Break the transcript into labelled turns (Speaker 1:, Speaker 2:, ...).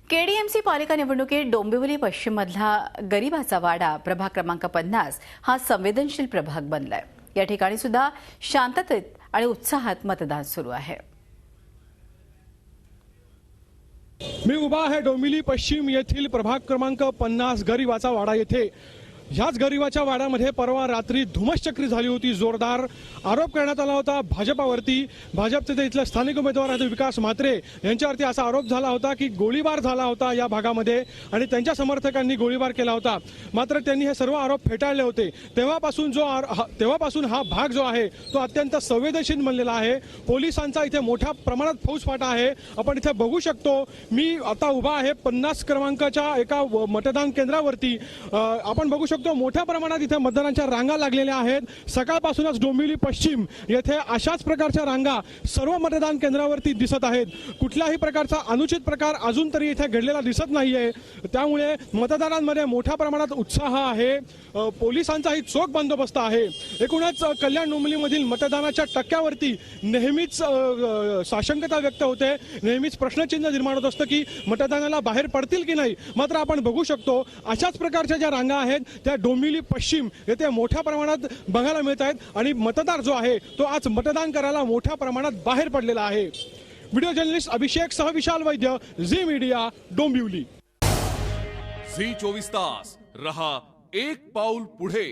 Speaker 1: KDMC पालिका निवडणुकीत डोंबिवली पश्चिम मधला गरीबाचा वाडा प्रभाग क्रमांक 50 हा संवेदनशील प्रभाग बनलाय। या ठिकाणी सुद्धा शांततेत आणि उत्साहात मतदान सुरू आहे।
Speaker 2: मी उभा आहे डोंबिवली पश्चिम येथील प्रभाग क्रमांक 50 गरीबाचा वाडा येथे। ह्याच गरीबाच्या वाड्यामध्ये परवा रात्री धुमश्चक्री झाली होती। जोरदार आरोप करण्यात आला होता भाजपावरती। भाजपचे इथले स्थानिक उमेदवार आहेत विकास म्हात्रे यांच्यावरती असा आरोप झाला होता की गोळीबार झाला होता या भागामध्ये आणि त्यांच्या समर्थकांनी गोळीबार केला होता। मात्र त्यांनी हे सर्व आरोप फेटाळले होते। तेव्हापासून हा भाग जो आहे तो अत्यंत संवेदनशील बनलेला आहे। पोलिसांचा इथे मोठ्या प्रमाणात फौजफाटा आहे। आपण इथे बघू शकतो। मी आता उभा आहे 50 क्रमांकाच्या एका मतदान केंद्रावरती। आपण बघू शकतो मोठ्या प्रमाणात इथे मतदानाच्या रांगा लागलेल्या आहेत। सकाळपासूनच डोंबिवली पश्चिम येथे अशाच प्रकारच्या रांगा सर्व मतदान केंद्रावरती दिसत आहेत। कुठल्याही प्रकारचा अनुचित प्रकार अजून तरी इथे घडलेला दिसत नाहीये। त्यामुळे मतदारांमध्ये मोठ्या प्रमाणात उत्साह आहे। पोलिसांचाही चोख बंदोबस्त आहे। एकूणच कल्याण डोंबिवलीमधील मतदानाच्या टक्क्यावरती नेहमीच साशंकता व्यक्त होते। नेहमीच प्रश्नचिन्ह निर्माण होत असतं की मतदानाला बाहेर पडतील की नाही। मात्र आपण बघू शकतो अशाच प्रकारच्या ज्या रांगा आहेत त्या डोंबिवली पश्चिम येथे मोठ्या प्रमाणात बघायला मिळत आहेत आणि मतदार जो आहे तो आज मतदान करायला मोठ्या प्रमाणात बाहेर पडलेला आहे। व्हिडिओ जर्नलिस्ट अभिषेक सह विशाल वैद्य, झी मीडिया, डोंबिवली।
Speaker 3: झी 24 तास रहा एक पाऊल पुढे।